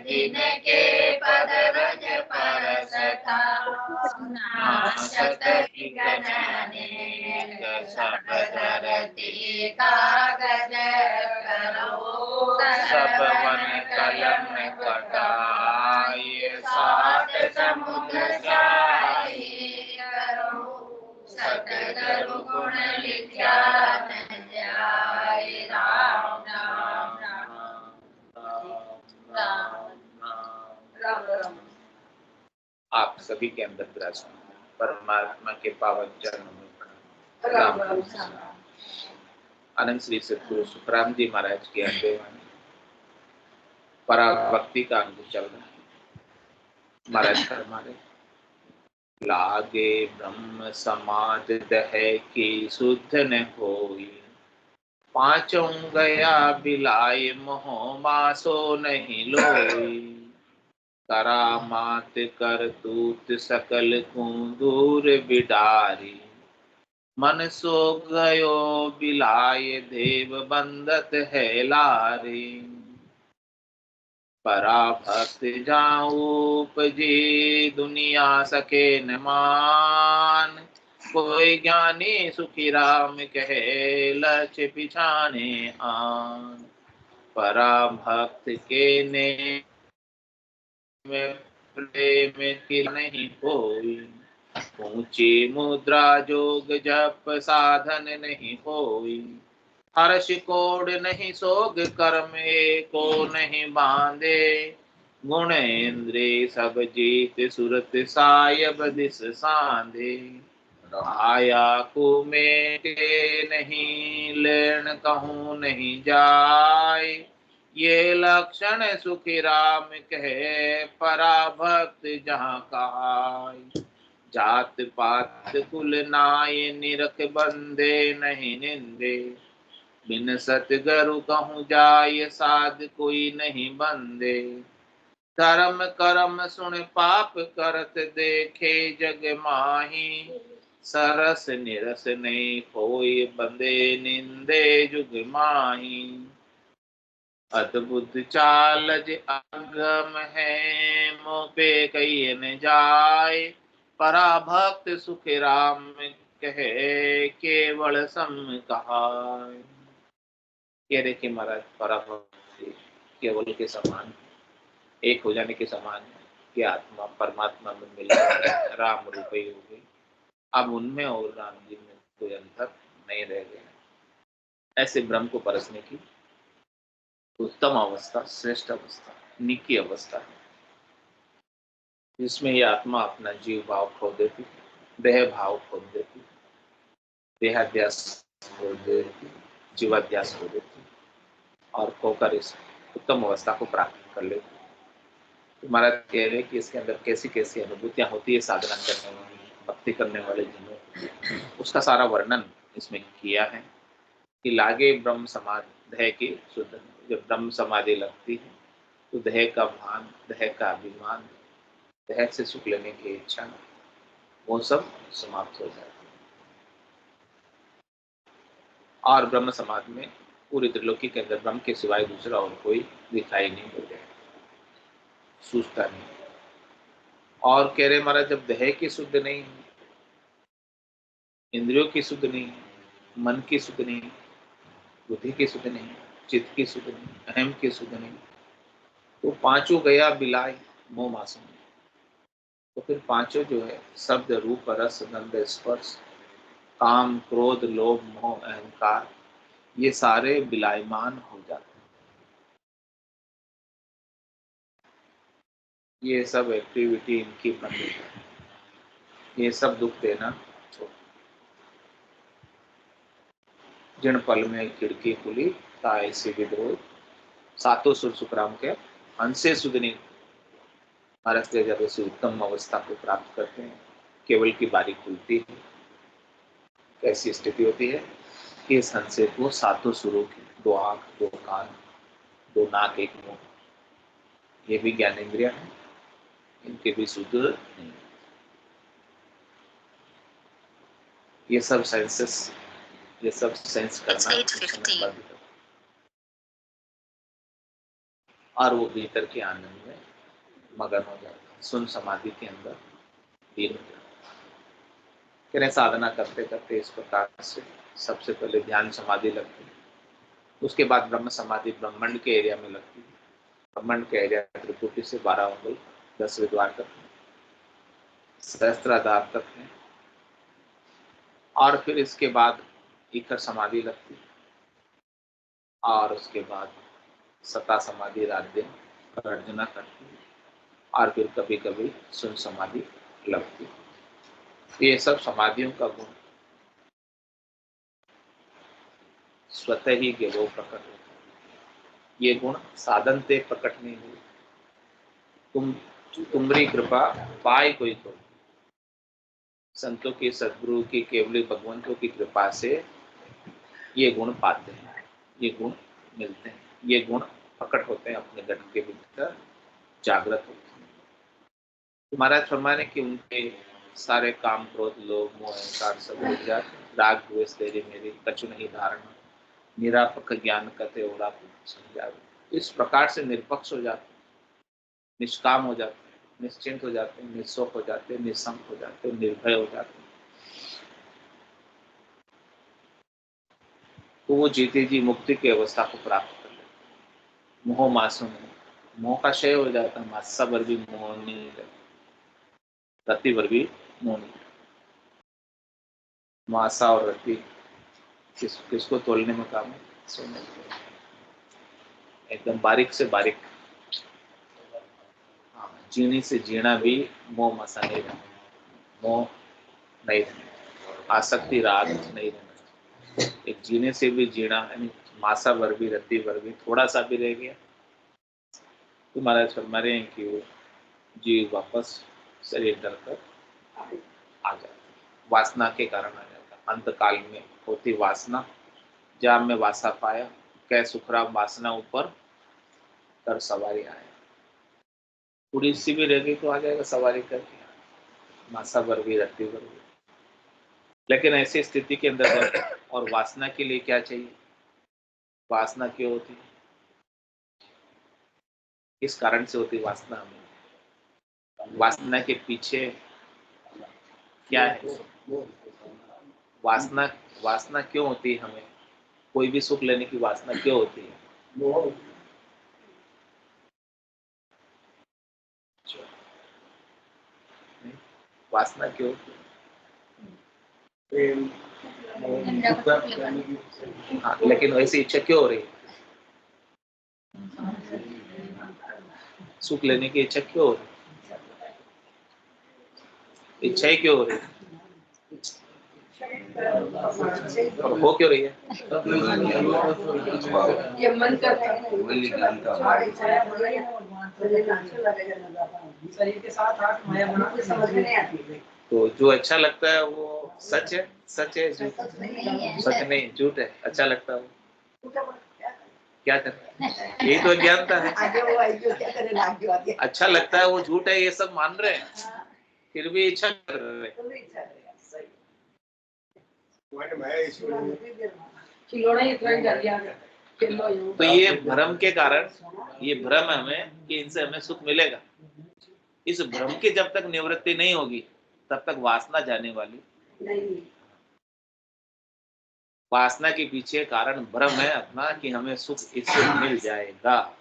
जिनके पद रज परसता नाशत विघ्न अनेक सब धरती कागज करो सब वन कलम कटाय सात समुद्र साई करो सकल गुण विज्ञान जाय राम राम राम। आप सभी के अंदर विराजमान परमात्मा के पावन चरणों में प्रणाम। राम राम। आनंद श्री सद्गुरु सुखराम जी महाराज की अध्ययन पराभक्ति का अनुभव चल रहा है। महाराज फरमाते लागे ब्रह्म समाज दह की शुद्ध न होई पांचों गया बिलाय मोह मासो नहीं लोई करामात कर तूत सकल को दूर बिडारी मन सो गयो बिलाय देव बंदत है लारी पराभक्त जाऊं उपजे दुनिया सके न मान कोई ज्ञानी सुखी राम कहे लक्ष्य पिछाने आन पराभक्त के ने में प्रेम की नहीं कोई ऊंची मुद्रा जोग जप साधन नहीं होई हर्ष कोड नहीं सोग कर्म को नहीं बांधे गुण इंद्रिय सब जीत सुरत सायब दिस सांधे आया कुमेटे नहीं लेन कहूँ नहीं जाय ये लक्षण सुखी राम कहे पराभक्त जहाँ कहाय जात पात कुल नाय निरख बंदे नहीं निंदे बिन सतगुरु कहूँ जाय साध कोई नहीं बंदे धर्म कर्म सुन पाप करत देखे जग माही सरस निरस नहीं कोई बंदे निंदे जुग माही अद्भुत चालज अगम है मोह पे कही न जाय पराभक्त सुख राम कहे केवल सम कहाय। कह रहे कि महाराज पराभक्त केवल के समान एक हो जाने के समान है कि आत्मा परमात्मा में मिल राम रूपी हो गई। अब उनमें और राम जी में कोई अंतर नहीं रह गया। ऐसे ब्रह्म को परसने की उत्तम अवस्था श्रेष्ठ अवस्था निकी अवस्था है जिसमें ये आत्मा अपना जीव भाव खो देती देह भाव खो देती देहाध्यास खो देती जीवाध्यास खो देती और खोकर इस उत्तम अवस्था को प्राप्त कर लेती। तो महाराज कह रहे कि इसके अंदर कैसी कैसी अनुभूतियां होती है साधना करने वाली भक्ति करने वाले जनों उसका सारा वर्णन इसमें किया है कि लागे ब्रह्म समाधि की शुद्ध जब ब्रह्म समाधि लगती है तो देह का भान देह का अभिमान देह से सुख लेने की इच्छा वो सब समाप्त हो जाता है और ब्रह्म समाधि में पूरी त्रिलोकी के अंदर ब्रह्म के सिवाय दूसरा और कोई दिखाई नहीं हो गया सूझता नहीं। और कह रहे महाराज जब देह की शुद्ध नहीं इंद्रियों की शुद्ध नहीं मन की शुद्ध नहीं बुद्धि की शुद्ध नहीं चित्त की शुद्ध नहीं अहम की शुद्ध नहीं तो पांचों गया बिलाय मोह मासूम तो फिर पांचों जो है शब्द रूप रस गंध स्पर्श काम क्रोध लोभ मोह अहंकार ये सारे बिलायमान हो जाते हैं। ये सब एक्टिविटी इनकी बंद हो जाती ये सब दुख देना छोड़ जिन पल में खिड़की खुली ताय से विद्रोह सातों सुर सुखराम के अंशे सुधनी महाराज जब ऐसी उत्तम अवस्था को प्राप्त करते हैं केवल की बारी खुलती है कैसी स्थिति होती है कि इस हंसे को सातों सुरों की दो आंख दो कान दो नाक एक मुंह ये भी ज्ञानेंद्रिया है इनके भी शुद्ध नहीं ये सब सेंसेस ये सब सेंस करना और वो भीतर के आनंद में मगन हो जाता है, सुन समाधि के अंदर लीन हो जाता है। कह रहे साधना करते करते इस प्रकार से सबसे पहले ध्यान समाधि लगती है, उसके बाद ब्रह्म समाधि ब्रह्मांड के एरिया में लगती है। ब्रह्मांड के एरिया त्रिपुटी से 12 उंगल 10 द्वार तक है, सहस्त्राधार तक है, और फिर इसके बाद इकर समाधि लगती है, और उसके बाद सता समाधि रात दिन अर्चना करती है, और फिर कभी कभी सुन समाधि लगती है। ये सब समाधियों का गुण स्वतः ही के वो प्रकट होता है। ये गुण साधन से प्रकट नहीं हुए। तुम्हारी कृपा पाए कोई तो, संतों की सद्गुरु की केवली भगवंतों की कृपा से ये गुण पाते हैं, ये गुण मिलते हैं, ये गुण प्रकट होते हैं अपने घर के भीतर, जागृत होते हैं। महाराज फरमाने कि उनके सारे काम क्रोध लोभ मोह अहंकार सब हो जाए, राग द्वेष तेरी मेरी कछु नहीं धारणा, निरापक ज्ञान कथे ओढ़ा समझा। इस प्रकार से निष्पक्ष हो जाते, निष्काम हो जाते, निश्चिंत हो जाते, निस्सोक हो जाते, निसंक हो जाते, निर्भय हो जाते। तो वो जीते जी मुक्ति की अवस्था को प्राप्त कर लेते। मोह मासों में मोह का क्षय हो जाता है, मासा भर भी मोह नहीं रहता, रति भर भी मोह नहीं। मासा और रति किसको तोलने में काम है? सोने एकदम बारीक से बारीक। हाँ, जीने से जीना भी मोह मासा नहीं रहना, मोह नहीं रहना, आसक्ति राग नहीं रहना। एक जीने से भी जीना, यानी मासा भर भी रति भर भी थोड़ा सा भी रह गया तो महाराज फरमा रहे हैं कि वो जीव वापस शरीर डरकर आ जाता, वासना के कारण आ जाता। अंत काल में होती वासना, जहाँ में वासा पाया, कै सुखरा वासना ऊपर कर सवारी आया। थोड़ी सी भी रह गई तो आ जाएगा सवारी करके, मासा भर भी रत्ती भर भी। लेकिन ऐसी स्थिति के अंदर और वासना के लिए क्या चाहिए? वासना क्यों होती है? किस कारण से होती वासना? हमें वासना के पीछे क्या है? वासना वासना क्यों होती है? हमें कोई भी सुख लेने की वासना क्यों होती है? वासना क्यों होती है? हाँ, लेकिन वैसी इच्छा क्यों हो रही है? सुख लेने की इच्छा क्यों हो रही है? इच्छा ही क्यों हो रही है? और हो क्यों रही है? ये मन करता है, शरीर के साथ हाथ माया बना के समझ में नहीं आती। तो जो अच्छा लगता है वो सच है, सच है, सच नहीं, झूठ है। अच्छा लगता है वो क्या करता है? यही तो अज्ञानता है। अच्छा लगता है वो झूठ है, ये सब मान रहे हैं, फिर भी इच्छा कर रहे हैं। तो ये भ्रम के कारण, ये भ्रम हमें कि इनसे हमें सुख मिलेगा। इस भ्रम की जब तक निवृत्ति नहीं होगी तब तक वासना जाने वाली नहीं। वासना के पीछे कारण भ्रम है अपना कि हमें सुख इससे मिल जाएगा,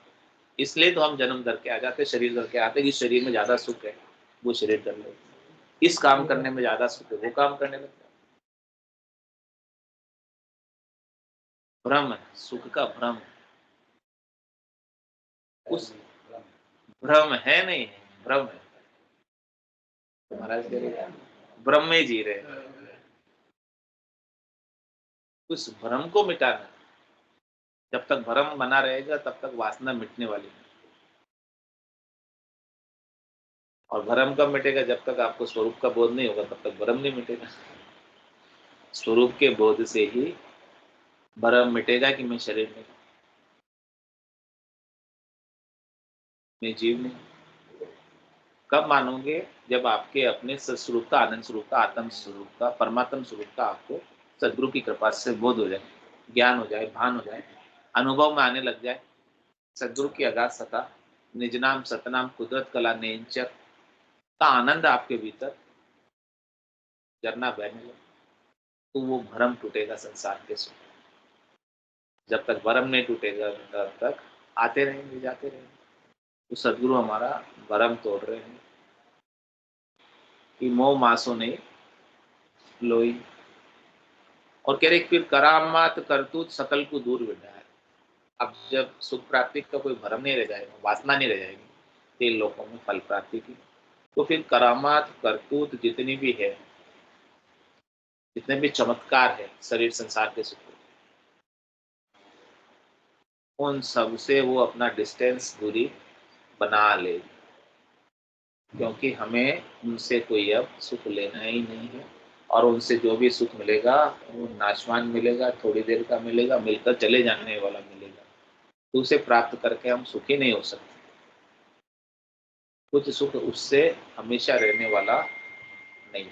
इसलिए तो हम जन्म धर के आ जाते, शरीर धर के आते कि शरीर में ज्यादा सुख है, वो शरीर कर ले, इस काम करने में ज्यादा सुख है, वो काम करने में। भ्रम है, सुख का भ्रम। उस भ्रम है नहीं, भ्रम है। महाराज भ्रम में जी रहे, उस भ्रम को मिटाना। जब तक भ्रम बना रहेगा तब तक वासना मिटने वाली है। और भ्रम कब मिटेगा? जब तक आपको स्वरूप का बोध नहीं होगा तब तक भ्रम नहीं मिटेगा। स्वरूप के बोध से ही भ्रम मिटेगा कि मैं शरीर में, मैं जीव नहीं। कब मानोगे? जब आपके अपने स्वरूप का, आनंद स्वरूप का, आत्म स्वरूप का, परमात्म स्वरूप का आपको सदगुरु की कृपा से बोध हो जाए, ज्ञान हो जाए, भान हो जाए, अनुभव में आने लग जाए, सदगुरु की अगाध सता, निज नाम सतनाम कुदरत कला नेंचक का आनंद आपके भीतर झरना बहने लगे, तो वो भरम टूटेगा संसार के सुख। जब तक भरम नहीं टूटेगा तब तक आते रहेंगे जाते रहेंगे। तो सदगुरु हमारा भरम तोड़ रहे हैं कि मोह मासो नहीं लोई, और कह रहे फिर करामात करतूत सकल को दूर बिठाए। अब जब सुख प्राप्ति का कोई भरम नहीं रह जाएगा, वासना नहीं रह जाएगी तीन लोकों में फल प्राप्ति की, तो फिर करामात करतूत जितनी भी है, जितने भी चमत्कार है शरीर संसार के सुख, उन सब से वो अपना डिस्टेंस दूरी बना ले, क्योंकि हमें उनसे कोई अब सुख लेना ही नहीं है। और उनसे जो भी सुख मिलेगा वो नाशवान मिलेगा, थोड़ी देर का मिलेगा, मिलकर चले जाने वाला मिलेगा। तो उसे प्राप्त करके हम सुखी नहीं हो सकते। कुछ सुख उससे हमेशा रहने वाला नहीं,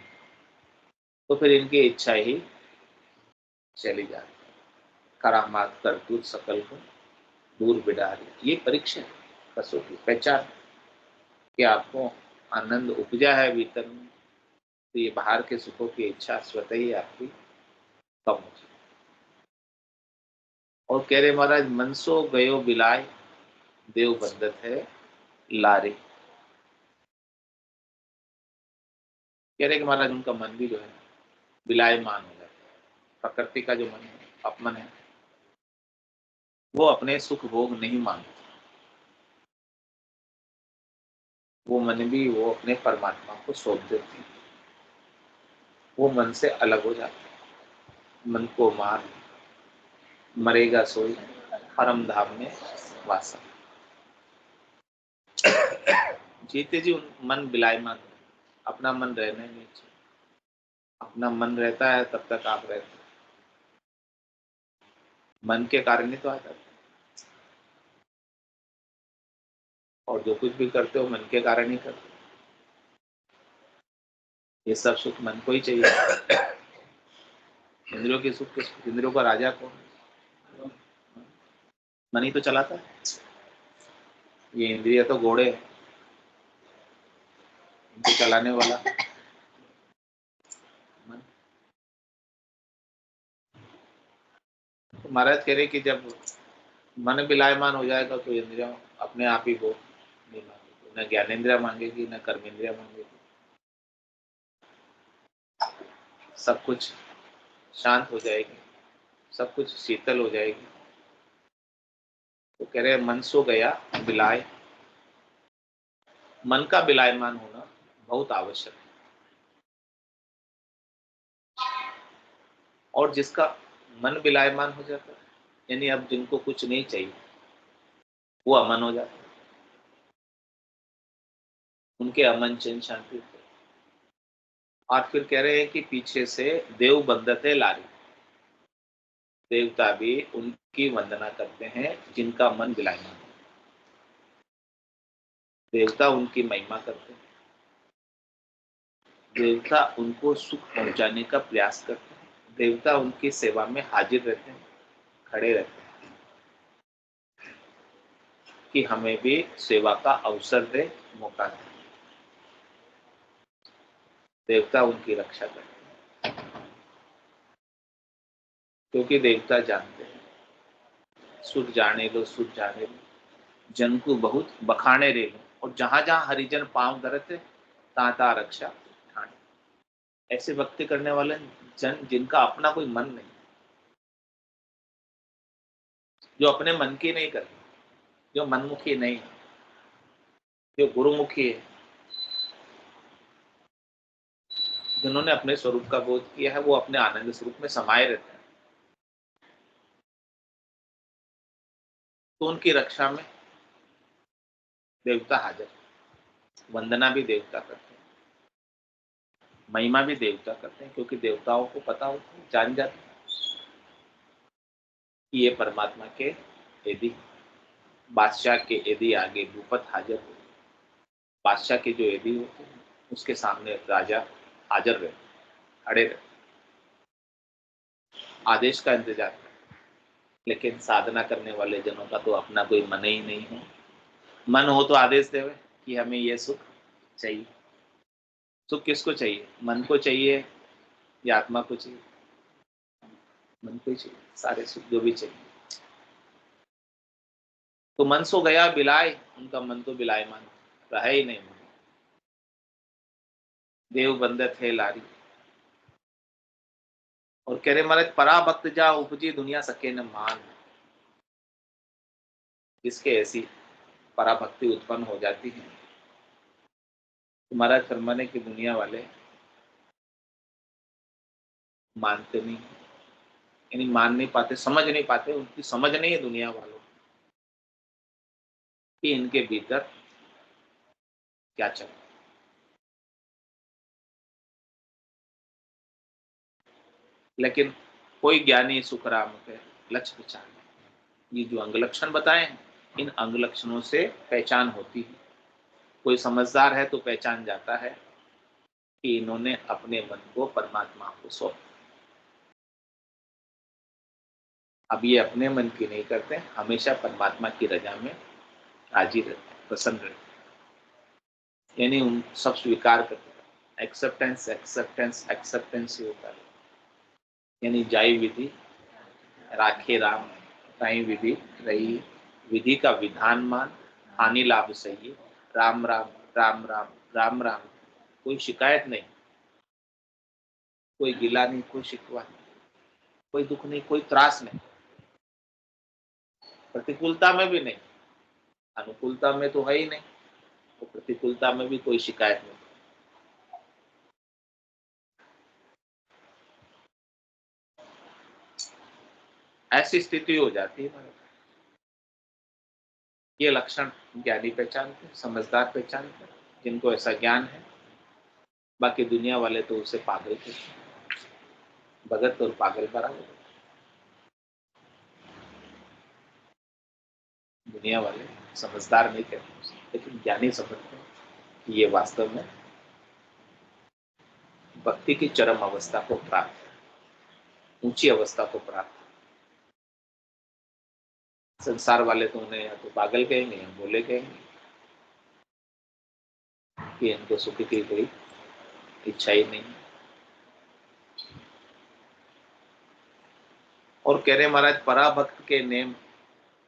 तो फिर इनकी इच्छा ही चली जाती। करामात करतूत सकल को दूर बिड़ा रही, ये परीक्षा है, कसौटी पहचान कि आपको आनंद उपजा है भीतर में, तो ये बाहर के सुखों की इच्छा स्वतः ही आपकी कम हो जाए। और कह रहे महाराज मनसो गयो बिलाय देव बंदत है लारे। कह रहे कि महाराज उनका मन भी जो है विलायमान हो जाता है। प्रकृति का जो मन है, अपमन है, वो अपने सुख भोग नहीं मानता, वो मन भी वो अपने परमात्मा को सौंप देती है। वो मन से अलग हो जाता है। मन को मार मरेगा सोई परम धाम में वासा। जीते जी मन विलायमान, अपना मन रहने नहीं चाहिए। अपना मन रहता है तब तक आप रहते हैं, मन के कारण ही तो आता है। और जो कुछ भी करते हो मन के कारण ही करते हो। ये सब सुख मन को ही चाहिए। इंद्रियों के सुख, के इंद्रियों का राजा कौन? मन ही तो चलाता है। ये इंद्रिय तो घोड़े हैं, इनको चलाने वाला मन। तो महाराज कह रहे कि जब मन विलायमान हो जाएगा तो इंद्रिया अपने आप ही वो नहीं मांगेगी, न ज्ञानेन्द्रिया मांगेगी न कर्मेंद्रिया मांगेगी। सब कुछ शांत हो जाएगी, सब कुछ शीतल हो जाएगी। तो कह रहे मन सो गया विलाय, मन का विलायमान होना बहुत आवश्यक है। और जिसका मन विलायमान हो जाता है, यानी अब जिनको कुछ नहीं चाहिए, वो अमन हो जाता है। उनके अमन चैन शांति होते हैं। और फिर कह रहे हैं कि पीछे से देव बंदते लारी, देवता भी उनकी वंदना करते हैं जिनका मन विलायमान है। देवता उनकी महिमा करते हैं, देवता उनको सुख पहुंचाने का प्रयास करते हैं, देवता उनकी सेवा में हाजिर रहते हैं, खड़े रहते हैं कि हमें भी सेवा का अवसर दे, मौका दे। देवता उनकी रक्षा करते हैं, क्योंकि देवता जानते हैं सुख जाने लो सुख जाने लो, जन को बहुत बखाने रे लो, और जहां जहां हरिजन पांव धरते ताता रक्षा ठाणे। ऐसे भक्ति करने वाले जन जिनका अपना कोई मन नहीं, जो अपने मन की नहीं करते, जो मनमुखी नहीं, जो गुरुमुखी है, जिन्होंने अपने स्वरूप का बोध किया है, वो अपने आनंद स्वरूप में समाये रहते हैं, तो उनकी रक्षा में देवता हाजिर। वंदना भी देवता करते हैं, महिमा भी देवता करते हैं, क्योंकि देवताओं को पता होता है, जान जाते हैं कि ये परमात्मा के यदि बादशाह के यदि आगे भूपत हाजिर हो, बादशाह के जो यदि होते हैं उसके सामने राजा हाजिर रहते, खड़े रहते, आदेश का इंतजार करते। लेकिन साधना करने वाले जनों का तो अपना कोई मन ही नहीं है। मन हो तो आदेश देवे कि हमें ये सुख चाहिए। सुख किसको चाहिए? मन को चाहिए या आत्मा को चाहिए? मन को ही चाहिए सारे सुख जो भी चाहिए। तो मन सो गया बिलाए, उनका मन तो बिलायमान रहा ही नहीं। देव बंदर थे लारी, और कह रहे महाराज पराभक्त जा उपजी दुनिया सके न मान। इसके ऐसी पराभक्ति उत्पन्न हो जाती है तो महाराज फरमाने की दुनिया वाले मानते नहीं, यानी मान नहीं पाते, समझ नहीं पाते। उनकी समझ नहीं है दुनिया वालों कि इनके भीतर क्या चल रहा है। लेकिन कोई ज्ञानी सुखराम के लक्ष्य पहचान, ये जो अंग लक्षण बताए हैं इन अंग लक्षणों से पहचान होती है। कोई समझदार है तो पहचान जाता है कि इन्होंने अपने मन को परमात्मा को सौंप। अब ये अपने मन की नहीं करते, हमेशा परमात्मा की रजा में राजी रहते, प्रसन्न रहते, यानी उन सब स्वीकार करते। एक्सेप्टेंस एक्सेप्टेंस एक्सेप्टेंस ही होता है। यानी जाई विधि राखे राम, ताई विधि रही, विधि का विधान मान, हानि लाभ सही, राम राम राम राम राम राम। कोई शिकायत नहीं, कोई गिला नहीं, कोई शिकवा नहीं, कोई दुख नहीं, कोई त्रास नहीं, प्रतिकूलता में भी नहीं, अनुकूलता में तो है ही नहीं, तो प्रतिकूलता में भी कोई शिकायत नहीं। ऐसी स्थिति हो जाती है। ये लक्षण ज्ञानी पहचानते, समझदार पहचानते, जिनको ऐसा ज्ञान है। बाकी दुनिया वाले तो उसे पागल कहते हैं, भगत और पागल बराबर। दुनिया वाले समझदार नहीं कहते, लेकिन ज्ञानी समझते हैं कि ये वास्तव में भक्ति की चरम अवस्था को प्राप्त, ऊंची अवस्था को प्राप्त। संसार वाले तो उन्हें या तो पागल कहेंगे या बोले कहेंगे कि इनको सुख की कोई इच्छा ही नहीं। और कह रहे महाराज पराभक्त के नेम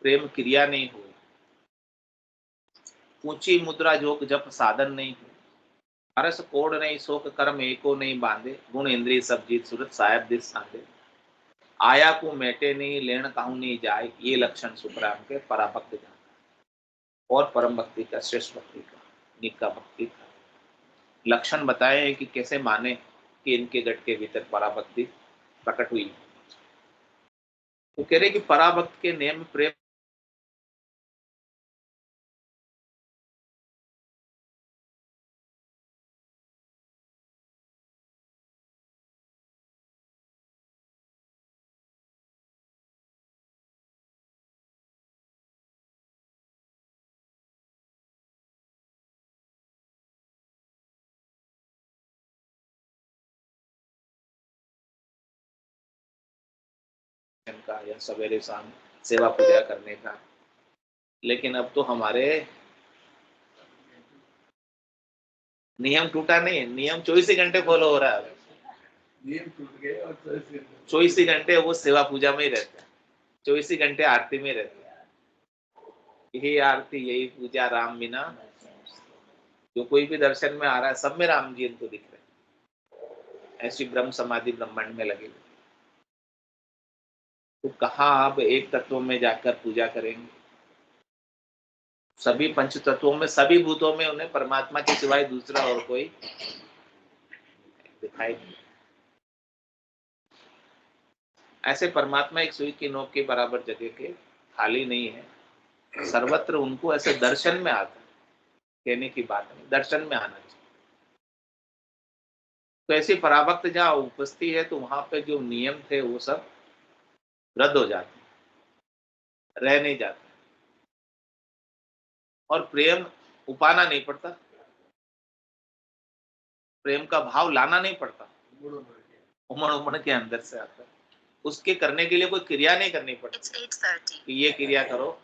प्रेम क्रिया नहीं हुई, ऊंची मुद्रा जोग जप साधन नहीं हुई, अरस कोड नहीं शोक कर्म एको नहीं बांधे, गुण इंद्रिय सब जीत सूरत साहेब दिस सांधे, आया को मेटे नहीं लेन कहूं नहीं जाए। ये लक्षण सुखराम के पराभक्त जान और परम भक्ति का, श्रेष्ठ भक्ति का, निका भक्ति का लक्षण बताए हैं कि कैसे माने कि इनके गट के भीतर पराभक्ति प्रकट हुई। तो कह रहे कि पराभक्त के नेम प्रेम का या सवेरे शाम सेवा पूजा करने का। लेकिन अब तो हमारे नियम टूटा नहीं है, नियम 24 घंटे फॉलो हो रहा है। नियम टूट गए और 24 घंटे वो सेवा पूजा में ही रहते हैं, 24 घंटे आरती में रहते हैं। यही आरती यही पूजा राम बिना, जो कोई भी दर्शन में आ रहा है सब में राम जी इनको दिख रहे हैं। ऐसी ब्रह्म समाधि ब्रह्मांड में लगी। तो कहाँ आप एक तत्व में जाकर पूजा करेंगे? सभी पंच तत्वों में, सभी भूतों में उन्हें परमात्मा के सिवाय दूसरा और कोई दिखाई नहीं। ऐसे परमात्मा एक सुई की नोक के बराबर जगह के खाली नहीं है, सर्वत्र उनको ऐसे दर्शन में आता है। कहने की बात नहीं, दर्शन में आना चाहिए। तो ऐसी पराभक्त जहाँ उपस्थिति है तो वहां पे जो नियम थे वो सब रद्द हो जाते, रह नहीं जाते, और प्रेम उपाना नहीं पड़ता, प्रेम का भाव लाना नहीं पड़ता, उमड़ उमड़ के अंदर से आता है। उसके करने के लिए कोई क्रिया नहीं करनी पड़ती It's 8:30. कि ये क्रिया करो,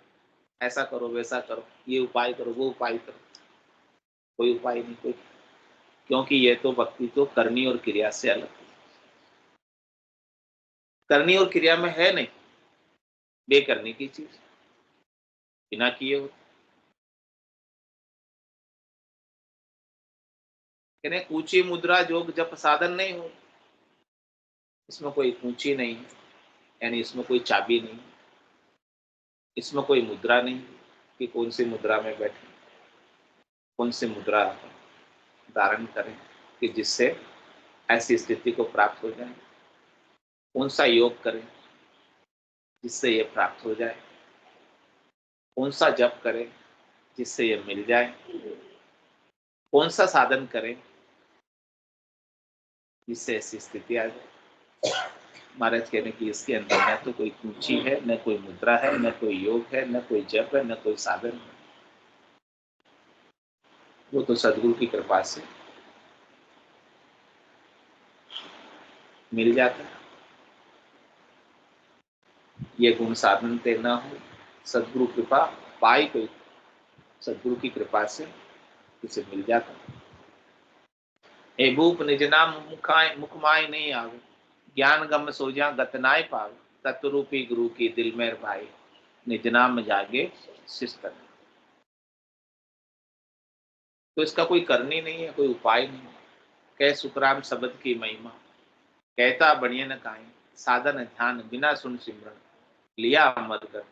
ऐसा करो, वैसा करो, ये उपाय करो, वो उपाय करो। कोई उपाय नहीं, कोई, क्योंकि ये तो भक्ति तो करनी और क्रिया से अलग है। करनी और क्रिया में है नहीं, बेकरने की चीज, बिना किए हो। कहने ऊंची मुद्रा जोग जप साधन नहीं हो, इसमें कोई ऊंची नहीं है, यानी इसमें कोई चाबी नहीं, इसमें कोई मुद्रा नहीं कि कौन सी मुद्रा में बैठे, कौन सी मुद्रा धारण करें कि जिससे ऐसी स्थिति को प्राप्त हो जाए, कौन सा योग करें जिससे ये प्राप्त हो जाए, कौन सा जप करें जिससे ये मिल जाए, कौन सा साधन करें जिससे ऐसी स्थिति आ जाए। महाराज कहने की इसके अंदर न तो कोई कुंची है, न कोई मुद्रा है, न कोई योग है, न कोई जप है, न कोई साधन है, वो तो सदगुरु की कृपा से मिल जाता है। ये गुण साधन ते न हो, सदगुरु कृपा पाई कोई, सदगुरु की कृपा से इसे मिल जाता है। ए भूप निज नाम मुखमाय नहीं आवे, ज्ञान गम सोजा गतनाय पावे, तत्वरूपी गुरु की दिल में भाई, निज नाम जागे शिष्ट। तो इसका कोई करनी नहीं है, कोई उपाय नहीं है। कह सुखराम शब्द की महिमा, कहता बढ़िया न काई, साधन ध्यान बिना सुन सिमरन, लिया अमर कर।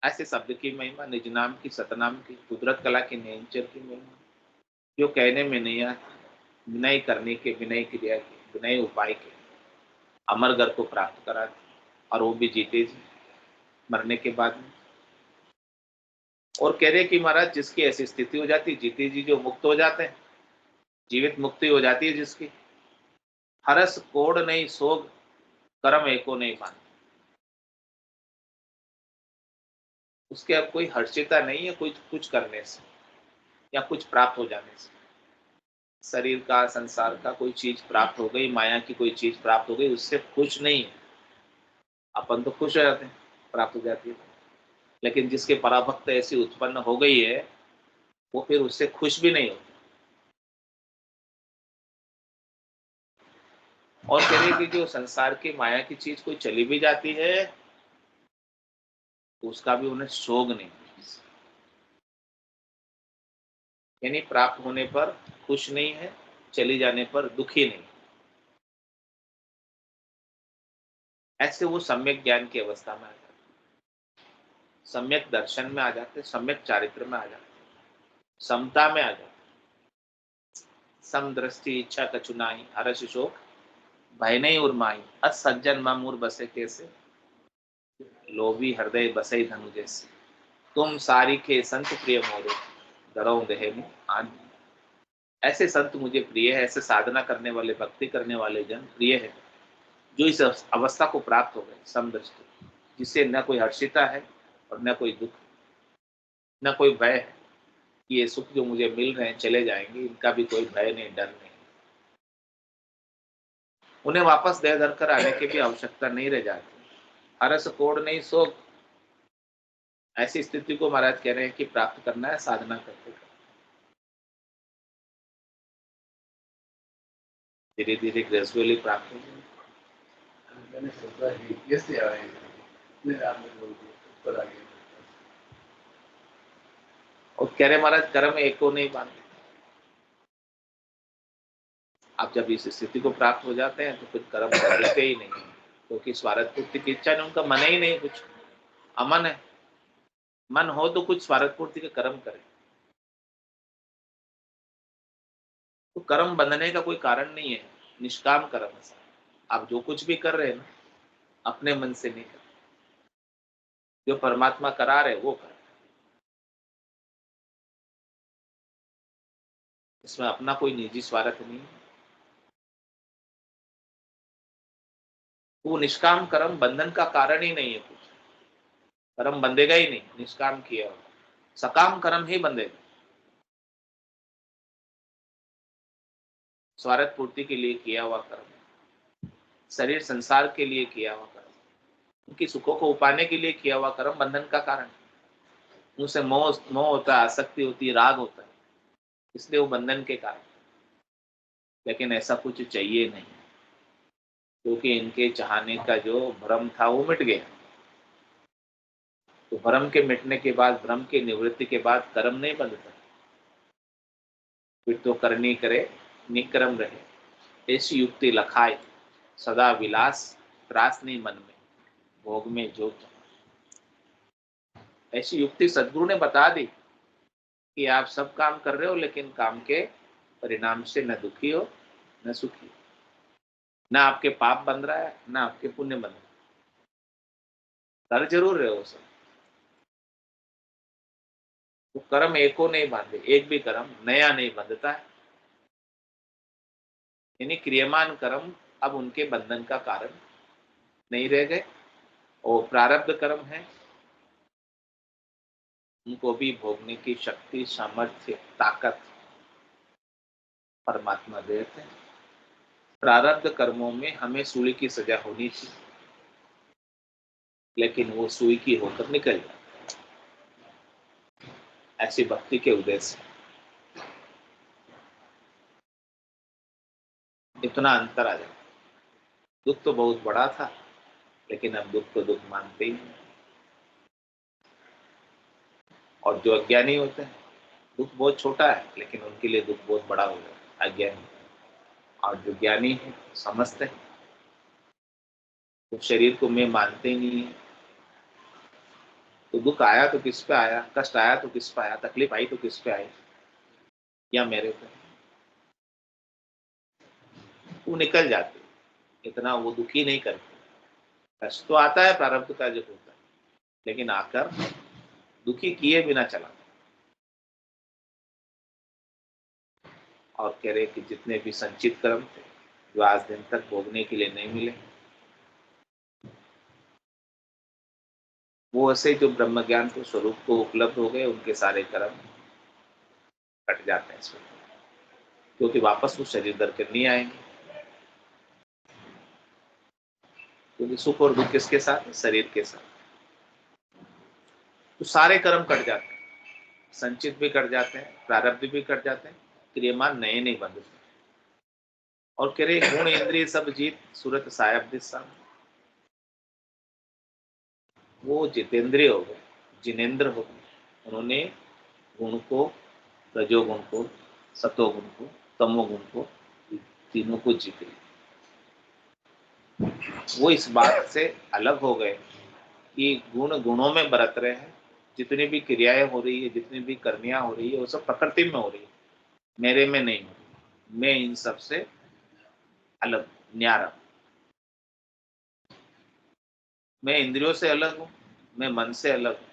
ऐसे शब्द की महिमा, निज नाम की, सतनाम की, कुदरत कला की, नेचर की महिमा, जो कहने में नहीं आती, विनय करने के, विनय क्रिया के, विनय उपाय के अमर घर को प्राप्त कराती, और वो भी जीते जी मरने के बाद में। और कह रहे कि महाराज जिसकी ऐसी स्थिति हो जाती, जीते जी जो मुक्त हो जाते हैं, जीवित मुक्ति हो जाती है जिसकी, हरस कोड नहीं सोग कर्म एको नहीं मान, उसके अब कोई हर्षिता नहीं है कुछ कुछ करने से या कुछ प्राप्त हो जाने से। शरीर का, संसार का कोई चीज प्राप्त हो गई, माया की कोई चीज प्राप्त हो गई, उससे खुश नहीं है। अपन तो खुश हो जाते हैं, प्राप्त हो जाती है, लेकिन जिसके पराभक्त ऐसी उत्पन्न हो गई है, वो फिर उससे खुश भी नहीं होता। और कह रहे कि जो संसार की माया की चीज कोई चली भी जाती है, तो उसका भी उन्हें शोक नहीं, यानी प्राप्त होने पर खुश नहीं है, चली जाने पर दुखी नहीं। ऐसे वो सम्यक ज्ञान की अवस्था में आ जाते, सम्यक दर्शन में आ जाते, सम्यक चारित्र में आ जाते, समता में आ जाते। सम दृष्टि इच्छा कचुनाई, हर्ष शोक भय नहीं उर्माई, असज्जन मामूर बसे कैसे, लोभी हृदय बसे धनु जैसे, तुम सारी के संत प्रिय मोरे, डरो देह में आन। ऐसे संत मुझे प्रिय है, ऐसे साधना करने वाले, भक्ति करने वाले जन प्रिय है, जो इस अवस्था को प्राप्त हो गए, समदृष्टि, जिससे न कोई हर्षिता है और न कोई दुख, न कोई भय है कि ये सुख जो मुझे मिल रहे हैं चले जाएंगे, इनका भी कोई भय नहीं, डर नहीं। उन्हें वापस दे धर कर आने की भी आवश्यकता नहीं रह जाती। हरस कोड नहीं सोग, ऐसी स्थिति को महाराज कह रहे हैं कि प्राप्त करना है साधना करते करते, धीरे धीरे ग्रेजुअली प्राप्त हो जाए। मैंने सोचा कि कैसे आए आपने बोल दिया ऊपर आ गए। और कह रहे महाराज कर्म एको नहीं बांधते। आप जब इस स्थिति को प्राप्त हो जाते हैं तो फिर कर्म बंधते ही नहीं, क्योंकि स्वार्थ पूर्ति की इच्छा नहीं, उनका मन ही नहीं, कुछ अमन है। मन हो तो कुछ स्वार्थ पूर्ति के कर्म करे, तो कर्म बंधने का कोई कारण नहीं है, निष्काम कर्म है। आप जो कुछ भी कर रहे हैं ना, अपने मन से नहीं कर, जो परमात्मा करा रहे वो कर, इसमें अपना कोई निजी स्वार्थ नहीं है। वो निष्काम कर्म बंधन का कारण ही नहीं है, कुछ कर्म बंधेगा ही नहीं, निष्काम किया हो, सकाम कर्म ही बंधेगा। स्वार्थ पूर्ति के लिए किया हुआ कर्म शरीर संसार के लिए किया हुआ कर्म, उनकी सुखों को उपाने के लिए किया हुआ कर्म बंधन का कारण है। उनसे मोह मोह होता है, आसक्ति होती है, राग होता है, इसलिए वो बंधन के कारण। लेकिन ऐसा कुछ चाहिए नहीं, क्योंकि इनके चाहने का जो भ्रम था वो मिट गया। तो भ्रम के मिटने के बाद, भ्रम की निवृत्ति के बाद कर्म नहीं बंधता, फिर तो करनी करे निक्रम रहे। ऐसी युक्ति लखाए सदा विलास, त्रास नहीं मन में, भोग में जो चाहे। ऐसी युक्ति सदगुरु ने बता दी कि आप सब काम कर रहे हो, लेकिन काम के परिणाम से न दुखी हो न सुखी, न आपके पाप बन रहा है न आपके पुण्य बन रहा है। कर जरूर रहे हो सब, तो कर्म एको नहीं बांधे, एक भी कर्म नया नहीं बंधता है। यानी क्रियमान कर्म अब उनके बंधन का कारण नहीं रह गए। और प्रारब्ध कर्म है, उनको भी भोगने की शक्ति, सामर्थ्य, ताकत परमात्मा देते हैं। प्रारब्ध कर्मों में हमें सूली की सजा होनी थी, लेकिन वो सुई की होकर निकल जाए, ऐसी भक्ति के उद्देश्य से। इतना अंतर आ जाए। दुख तो बहुत बड़ा था, लेकिन अब दुख को दुख मानते ही नहीं। और जो अज्ञानी होते हैं, दुख बहुत छोटा है, लेकिन उनके लिए दुख बहुत बड़ा हो जाता है, अज्ञानी। और जो ज्ञानी है, समझते हैं, तो शरीर को मैं मानते ही नहीं है। तो दुख आया तो किस पे आया, कष्ट आया तो किस पे आया, तकलीफ आई तो किस पे आई, या मेरे पे, वो निकल जाते, इतना वो दुखी नहीं करते। कष्ट तो आता है, प्रारब्ध का जो होता है, लेकिन आकर दुखी किए बिना चला। और कह रहे कि जितने भी संचित कर्म थे, जो आज दिन तक भोगने के लिए नहीं मिले, वो ऐसे जो ब्रह्म ज्ञान के स्वरूप को उपलब्ध हो गए, उनके सारे कर्म कट जाते हैं इसमें, क्योंकि वापस वो शरीर धर कर नहीं आएंगे। क्योंकि सुख और दुख किसके साथ है, शरीर के साथ। तो सारे कर्म कट जाते हैं, संचित भी कट जाते हैं, प्रारब्ध भी कट जाते हैं, क्रियमान नए नहीं बंधते। और कह रहे गुण इंद्रिय सब जीत, सूरत सायब दिशा, वो जितेंद्रिय हो गए, जिनेन्द्र हो गए। उन्होंने गुण को, रजोगुण को, सतोगुण को, तमोगुण को, तीनों को जीत लिया। वो इस बात से अलग हो गए कि गुण गुणों में बरत रहे हैं। जितनी भी क्रियाएं हो रही है, जितनी भी करनियां हो रही है, वो सब प्रकृति में हो रही है, मेरे में नहीं हो रही। मैं इन सब से अलग, न्यारा। मैं इंद्रियों से अलग हूँ, मैं मन से अलग हूँ,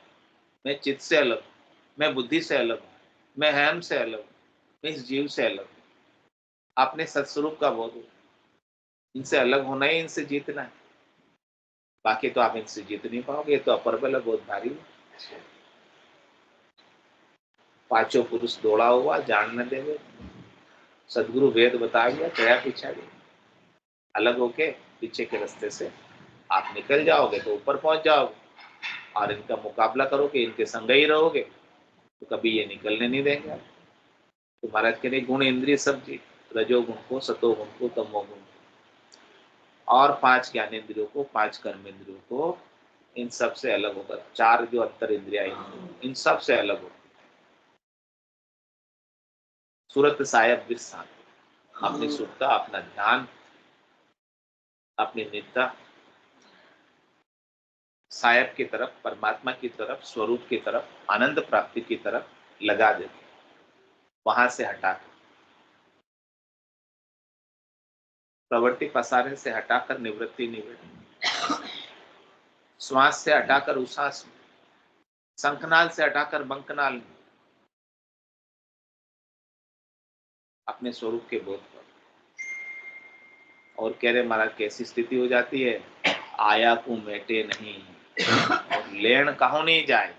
मैं चित्त से अलग हूँ, मैं बुद्धि से अलग हूँ, मैं अहम से अलग हूँ, मैं इस जीव से अलग हूँ। आपने सत्स्वरूप का बोध हो, इनसे अलग होना ही इनसे जीतना है। बाकी तो आप इनसे जीत नहीं पाओगे, तो अपर बल बहुत भारी है। पांचों पुरुष दौड़ा हुआ जान न देवे, सदगुरु वेद बता गया, गया पीछा गया। अलग होके पीछे के रास्ते से आप निकल जाओगे तो ऊपर पहुंच जाओगे, और इनका मुकाबला करोगे, इनके संग ही रहोगे, तो कभी ये निकलने नहीं देंगे आप। तो महाराज कह रहे गुण इंद्रिय सब जीत, रजोगुण को, सतोगुण को, तमोगुण को, और पांच ज्ञानेन्द्रियों को, पांच कर्मेंद्रियों को, इन सब से अलग होकर, चार जो अंतर इंद्रिया, इन सब से अलग होकर सूरत सायब विस्थान, अपनी सुरता, अपना ध्यान, अपनी नित्ता सायब की तरफ, परमात्मा की तरफ, स्वरूप की तरफ, आनंद प्राप्ति की तरफ लगा देते, वहां से हटाकर, प्रवृत्ति पसारे से हटाकर निवृत्ति, निवृत्ति श्वास से हटाकर उश्वास में, शंखनाल से हटाकर बंकनाल में, अपने स्वरूप के बोध पर। और कह रहे महाराज कैसी स्थिति हो जाती है, आया को मेटे नहीं और लेन कहो नहीं जाए।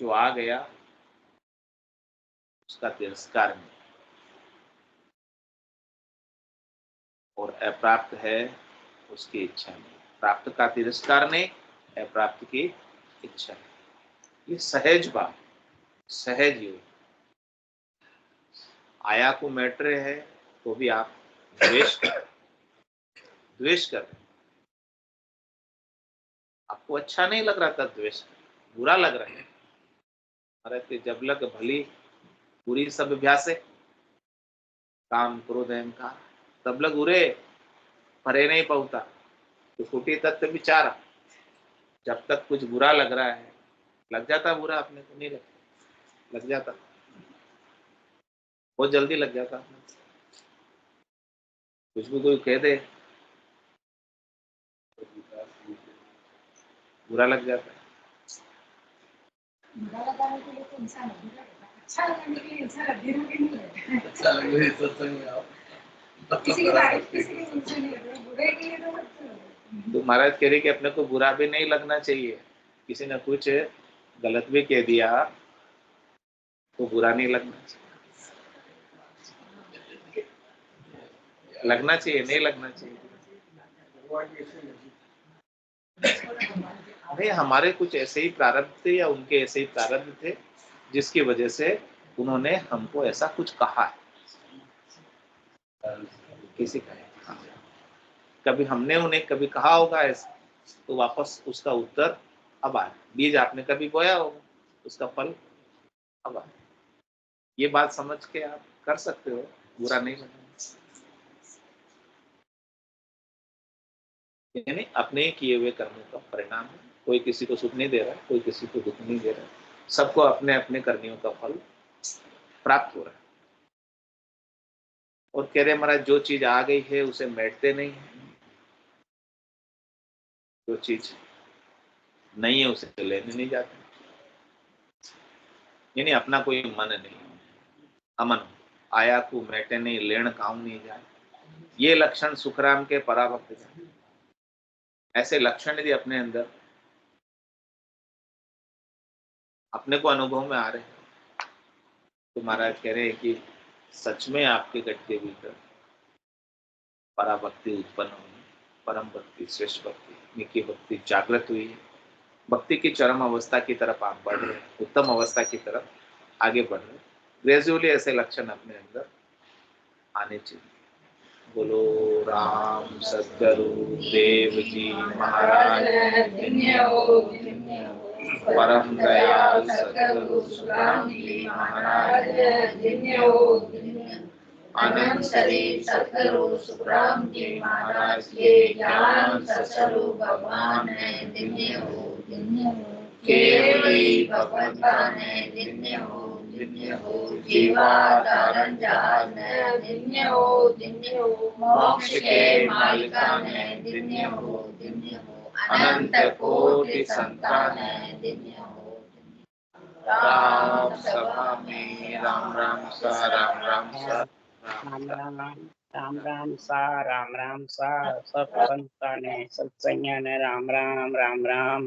जो आ गया उसका तिरस्कार नहीं, और अप्राप्त है उसकी इच्छा नहीं, प्राप्त का तिरस्कार नहीं, अप्राप्त की इच्छा नहीं। ये सहज बात, सहज योग। आया को मैट रहे है तो भी आप द्वेष कर रहे हैं। आपको अच्छा नहीं लग रहा था, द्वेष बुरा लग रहा है। अरे जब लग भली बुरी सब अभ्यास है, काम क्रोध अहंकार तब लग उरे परे नहीं पहुंचा तो फूटी तत्व विचारा। जब तक कुछ बुरा लग रहा है, लग जाता बुरा, अपने को नहीं लगता, लग जाता, बहुत जल्दी लग जाता। कुछ भी कोई कह दे बुरा लग जाता है। बुरा लगाने के लिए तो इंसान बुरा रहता है, अच्छा लगाने के लिए इंसान अधीरा भी नहीं रहता है। अच्छा लगे सत्संग में आओ, किसी की तारीफ किसी के इंसान नहीं लगता, बुरे के लिए तो मत। तो महाराज कह रहे कि अपने को बुरा भी नहीं लगना चाहिए। किसी ने कुछ गलत भी कह दिया तो बुरा नहीं लगना चाहिए, लगना चाहिए, नहीं लगना चाहिए। नहीं, हमारे कुछ ऐसे ही प्रारब्ध थे या उनके ऐसे ही प्रारब्ध थे जिसकी वजह से उन्होंने हमको ऐसा कुछ कहा है। किसी का हाँ। कभी हमने उन्हें कभी कहा होगा ऐसा, तो वापस उसका उत्तर अब आए। बीज आपने कभी बोया होगा, उसका फल अब आए। ये बात समझ के आप कर सकते हो, बुरा नहीं लगना। यानी अपने किए हुए कर्मों का परिणाम है। कोई किसी को सुख नहीं दे रहा, कोई किसी को दुख नहीं दे रहा, सबको अपने अपने कर्मियों का फल प्राप्त हो रहा है। और कह रहे महाराज जो चीज आ गई है उसे मेटते नहीं है, जो चीज नहीं है उसे लेने नहीं जाते। यानी अपना कोई मन नहीं, अमन, आया को मेटे नहीं, लेन काम नहीं जाए। ये लक्षण सुखराम के पराभक्त हैं। ऐसे लक्षण यदि अपने अंदर अपने को अनुभव में आ रहे हैं तो महाराज कह रहे हैं कि सच में आपके गट के भीतर पराभक्ति उत्पन्न हुई, परम भक्ति, श्रेष्ठ भक्ति, निकी भक्ति जागृत हुई है। भक्ति की चरम अवस्था की तरफ आप बढ़ रहे हैं, उत्तम अवस्था की तरफ आगे बढ़ रहे हैं। ग्रेजुअली ऐसे लक्षण अपने अंदर आने चाहिए। बोलो राम सद्गुरु देव जी महाराज, परम दयाल सद्गुरु सुखराम जी महाराज, आनंद शरीफ सद्गुरु सुखराम जी महाराज के ज्ञान सत्स्वरूप भगवान है, धन्य हो, धन्य हो। केवली भगवंता ने धन्य हो, धन्य हो। जीवा तारण जहाज ने धन्य हो, धन्य हो। मोक्ष के मालिका ने धन्य हो, धन्य हो। अनंत कोटि संतान ने धन्य हो। राम सभा में राम राम सा, राम राम सा, राम राम राम राम सा, राम राम सा, सब संतान ने सत्संग ने राम राम राम राम।